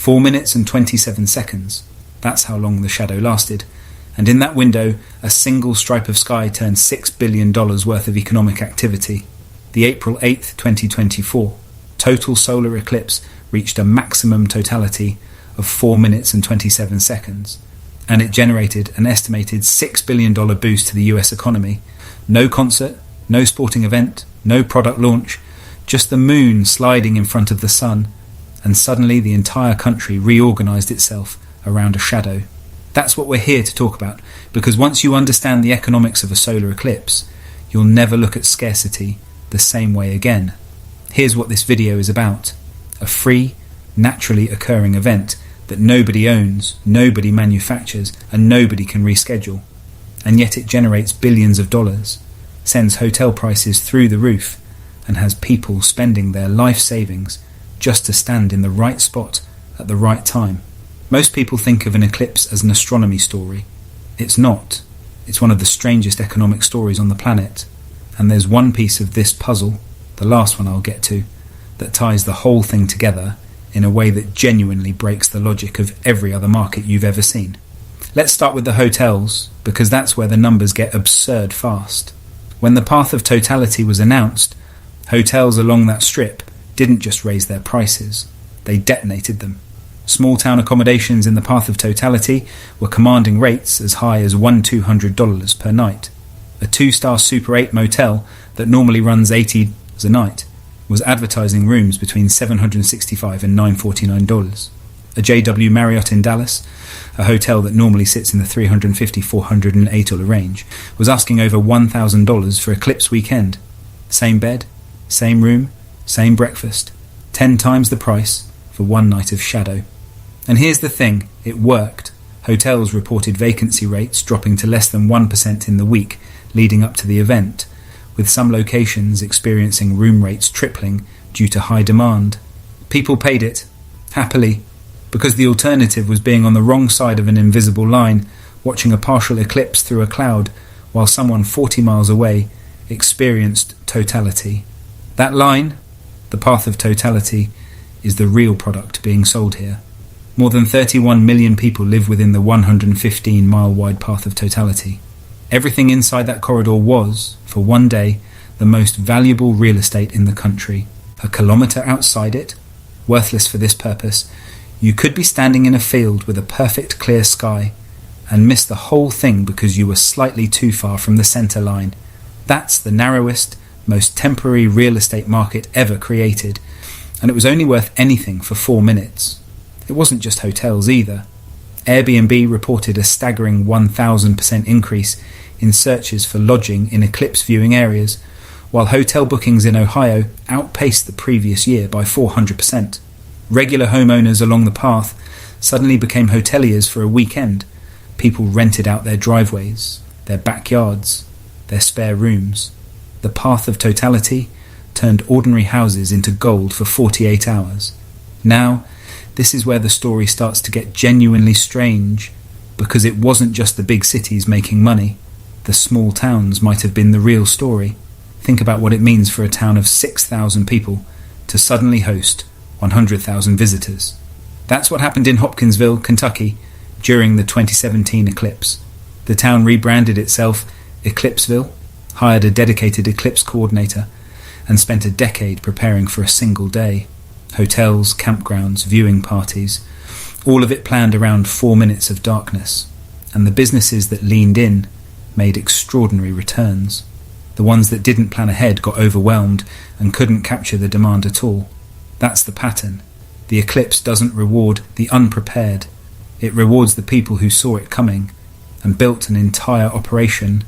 4 minutes and 27 seconds. That's how long the shadow lasted. And in that window, a single stripe of sky turned $6 billion worth of economic activity. The April 8th, 2024, total solar eclipse reached a maximum totality of 4 minutes and 27 seconds. And it generated an estimated $6 billion boost to the US economy. No concert, no sporting event, no product launch, just the moon sliding in front of the sun, and suddenly the entire country reorganized itself around a shadow. That's what we're here to talk about, because once you understand the economics of a solar eclipse, you'll never look at scarcity the same way again. Here's what this video is about: a free, naturally occurring event that nobody owns, nobody manufactures, and nobody can reschedule. And yet it generates billions of dollars, sends hotel prices through the roof, and has people spending their life savings just to stand in the right spot at the right time. Most people think of an eclipse as an astronomy story. It's not. It's one of the strangest economic stories on the planet. And there's one piece of this puzzle, the last one I'll get to, that ties the whole thing together in a way that genuinely breaks the logic of every other market you've ever seen. Let's start with the hotels, because that's where the numbers get absurd fast. When the path of totality was announced, hotels along that strip didn't just raise their prices, they detonated them. Small town accommodations in the path of totality were commanding rates as high as $1,200 per night. A 2-star Super 8 motel that normally runs $80 a night was advertising rooms between $765 and $949. A JW Marriott in Dallas, a hotel that normally sits in the $350-408 range, was asking over $1,000 for Eclipse weekend. Same bed, same room, same breakfast, 10 times the price for one night of shadow. And here's the thing, it worked. Hotels reported vacancy rates dropping to less than 1% in the week leading up to the event, with some locations experiencing room rates tripling due to high demand. People paid it, happily, because the alternative was being on the wrong side of an invisible line, watching a partial eclipse through a cloud, while someone 40 miles away experienced totality. That line, the path of totality, is the real product being sold here. More than 31 million people live within the 115-mile-wide path of totality. Everything inside that corridor was, for one day, the most valuable real estate in the country. A kilometre outside it, worthless for this purpose, you could be standing in a field with a perfect clear sky and miss the whole thing because you were slightly too far from the centre line. That's the narrowest, most temporary real estate market ever created, and it was only worth anything for 4 minutes. It wasn't just hotels either. Airbnb reported a staggering 1,000% increase in searches for lodging in eclipse viewing areas, while hotel bookings in Ohio outpaced the previous year by 400%. Regular homeowners along the path suddenly became hoteliers for a weekend. People rented out their driveways, their backyards, their spare rooms. The path of totality turned ordinary houses into gold for 48 hours. Now, this is where the story starts to get genuinely strange, because it wasn't just the big cities making money. The small towns might have been the real story. Think about what it means for a town of 6,000 people to suddenly host 100,000 visitors. That's what happened in Hopkinsville, Kentucky, during the 2017 eclipse. The town rebranded itself Eclipseville, hired a dedicated eclipse coordinator, and spent a decade preparing for a single day. Hotels, campgrounds, viewing parties, all of it planned around 4 minutes of darkness. And the businesses that leaned in made extraordinary returns. The ones that didn't plan ahead got overwhelmed and couldn't capture the demand at all. That's the pattern. The eclipse doesn't reward the unprepared. It rewards the people who saw it coming and built an entire operation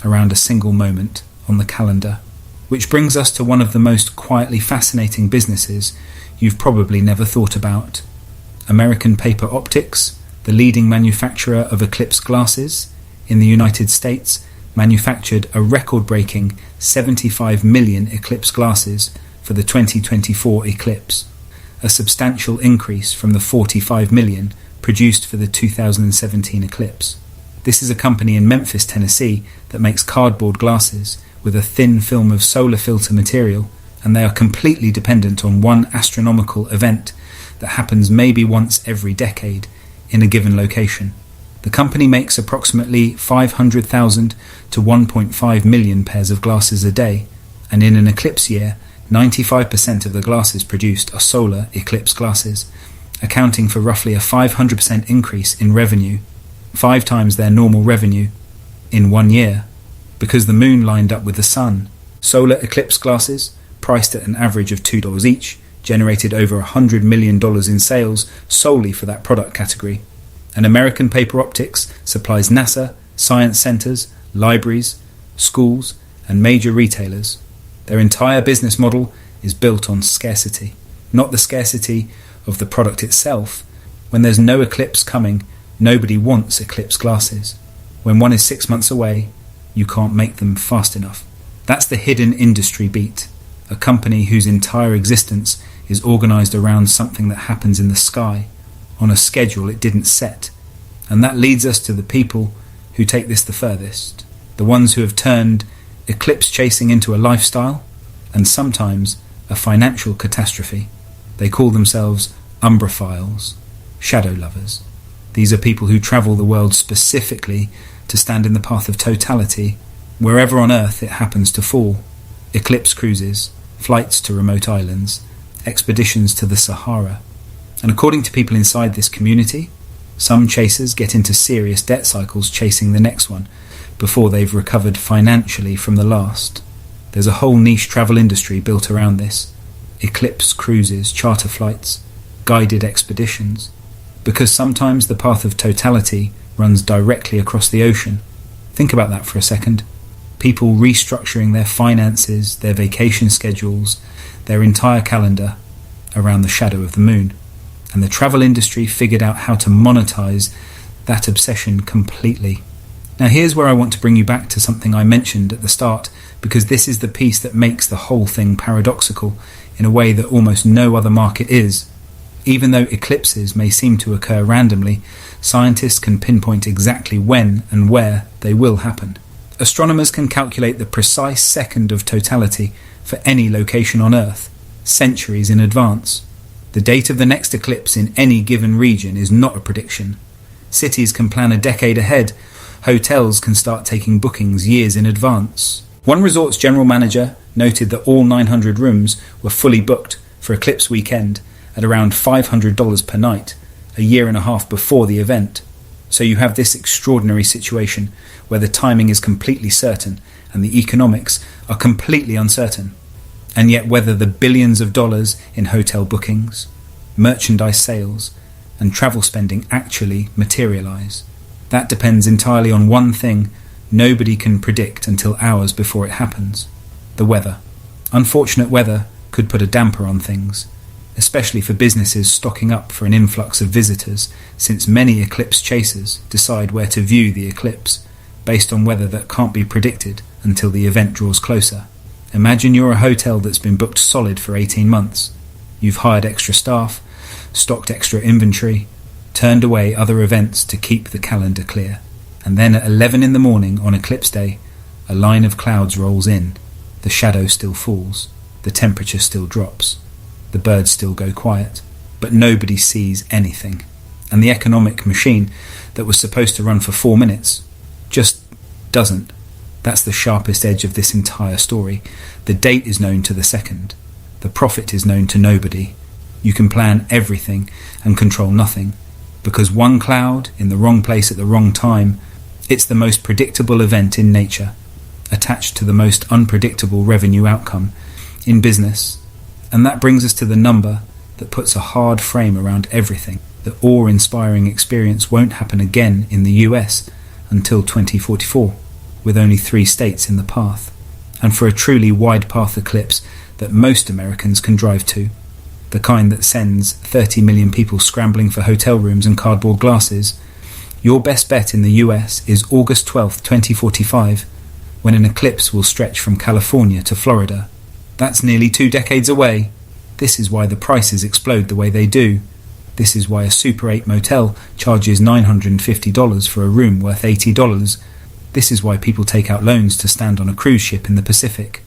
around a single moment on the calendar. Which brings us to one of the most quietly fascinating businesses you've probably never thought about. American Paper Optics, the leading manufacturer of eclipse glasses in the United States, manufactured a record-breaking 75 million eclipse glasses for the 2024 eclipse, a substantial increase from the 45 million produced for the 2017 eclipse. This is a company in Memphis, Tennessee that makes cardboard glasses with a thin film of solar filter material, and they are completely dependent on one astronomical event that happens maybe once every decade in a given location. The company makes approximately 500,000 to 1.5 million pairs of glasses a day, and in an eclipse year, 95% of the glasses produced are solar eclipse glasses, accounting for roughly a 500% increase in revenue, 5 times their normal revenue, in 1 year. Because the moon lined up with the sun, solar eclipse glasses, priced at an average of $2 each, generated over $100 million in sales solely for that product category. And American Paper Optics supplies NASA, science centers, libraries, schools, and major retailers. Their entire business model is built on scarcity, not the scarcity of the product itself. When there's no eclipse coming, nobody wants eclipse glasses. When one is 6 months away, you can't make them fast enough. That's the hidden industry beat, a company whose entire existence is organized around something that happens in the sky, on a schedule it didn't set. And that leads us to the people who take this the furthest, the ones who have turned eclipse chasing into a lifestyle, and sometimes a financial catastrophe. They call themselves umbraphiles, shadow lovers. These are people who travel the world specifically to stand in the path of totality, wherever on Earth it happens to fall. Eclipse cruises, flights to remote islands, expeditions to the Sahara. And according to people inside this community, some chasers get into serious debt cycles chasing the next one before they've recovered financially from the last. There's a whole niche travel industry built around this. Eclipse cruises, charter flights, guided expeditions. Because sometimes the path of totality runs directly across the ocean. Think about that for a second. People restructuring their finances, their vacation schedules, their entire calendar around the shadow of the moon. And the travel industry figured out how to monetize that obsession completely. Now here's where I want to bring you back to something I mentioned at the start, because this is the piece that makes the whole thing paradoxical in a way that almost no other market is. Even though eclipses may seem to occur randomly, scientists can pinpoint exactly when and where they will happen. Astronomers can calculate the precise second of totality for any location on Earth, centuries in advance. The date of the next eclipse in any given region is not a prediction. Cities can plan a decade ahead. Hotels can start taking bookings years in advance. One resort's general manager noted that all 900 rooms were fully booked for eclipse weekend at around $500 per night, a year and a half before the event. So you have this extraordinary situation where the timing is completely certain and the economics are completely uncertain. And yet whether the billions of dollars in hotel bookings, merchandise sales, and travel spending actually materialize, that depends entirely on one thing nobody can predict until hours before it happens: the weather. Unfortunate weather could put a damper on things, especially for businesses stocking up for an influx of visitors, since many eclipse chasers decide where to view the eclipse based on weather that can't be predicted until the event draws closer. Imagine you're a hotel that's been booked solid for 18 months. You've hired extra staff, stocked extra inventory, turned away other events to keep the calendar clear. And then at 11 in the morning on eclipse day, a line of clouds rolls in. The shadow still falls. The temperature still drops. The birds still go quiet. But nobody sees anything. And the economic machine that was supposed to run for 4 minutes just doesn't. That's the sharpest edge of this entire story. The date is known to the second. The profit is known to nobody. You can plan everything and control nothing. Because one cloud in the wrong place at the wrong time, it's the most predictable event in nature, attached to the most unpredictable revenue outcome in business. And that brings us to the number that puts a hard frame around everything. The awe-inspiring experience won't happen again in the US until 2044. With only 3 states in the path, and for a truly wide path eclipse that most Americans can drive to, the kind that sends 30 million people scrambling for hotel rooms and cardboard glasses, your best bet in the US is August 12th, 2045, when an eclipse will stretch from California to Florida. That's nearly 2 decades away. This is why the prices explode the way they do. This is why a Super 8 motel charges $950 for a room worth $80. This is why people take out loans to stand on a cruise ship in the Pacific.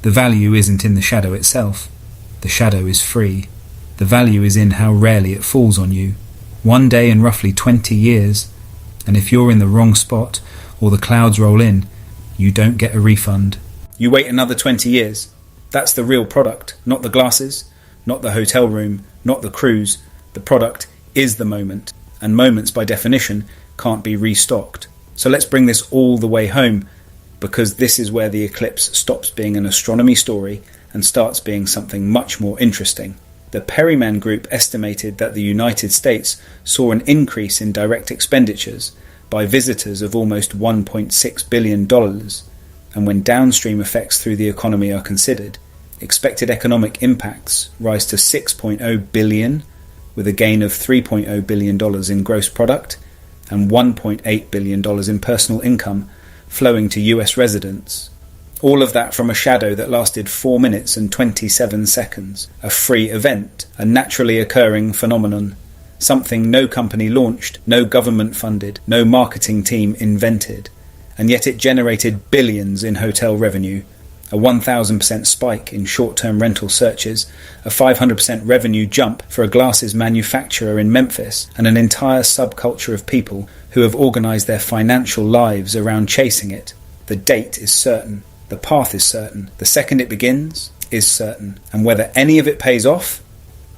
The value isn't in the shadow itself. The shadow is free. The value is in how rarely it falls on you. One day in roughly 20 years, and if you're in the wrong spot or the clouds roll in, you don't get a refund. You wait another 20 years. That's the real product, not the glasses, not the hotel room, not the cruise. The product is the moment, and moments by definition can't be restocked. So let's bring this all the way home, because this is where the eclipse stops being an astronomy story and starts being something much more interesting. The Perryman Group estimated that the United States saw an increase in direct expenditures by visitors of almost $1.6 billion, and when downstream effects through the economy are considered, expected economic impacts rise to $6.0 billion, with a gain of $3.0 billion in gross product and $1.8 billion in personal income flowing to US residents. All of that from a shadow that lasted 4 minutes and 27 seconds. A free event, a naturally occurring phenomenon. Something no company launched, no government funded, no marketing team invented. And yet it generated billions in hotel revenue. A 1,000% spike in short-term rental searches, a 500% revenue jump for a glasses manufacturer in Memphis, and an entire subculture of people who have organised their financial lives around chasing it. The date is certain. The path is certain. The second it begins is certain. And whether any of it pays off,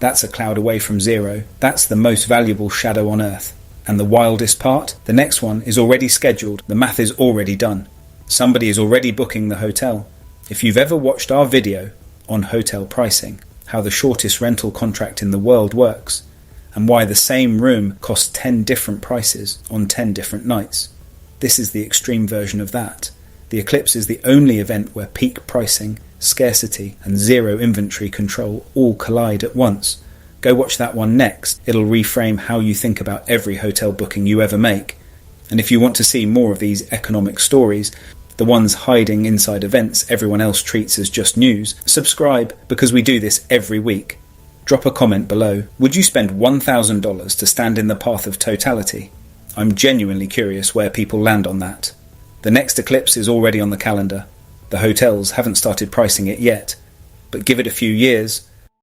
that's a cloud away from zero. That's the most valuable shadow on Earth. And the wildest part? The next one is already scheduled. The math is already done. Somebody is already booking the hotel. If you've ever watched our video on hotel pricing, how the shortest rental contract in the world works, and why the same room costs 10 different prices on 10 different nights, this is the extreme version of that. The Eclipse is the only event where peak pricing, scarcity, and zero inventory control all collide at once. Go watch that one next. It'll reframe how you think about every hotel booking you ever make. And if you want to see more of these economic stories, the ones hiding inside events everyone else treats as just news, subscribe, because we do this every week. Drop a comment below. Would you spend $1,000 to stand in the path of totality? I'm genuinely curious where people land on that. The next eclipse is already on the calendar. The hotels haven't started pricing it yet, but give it a few years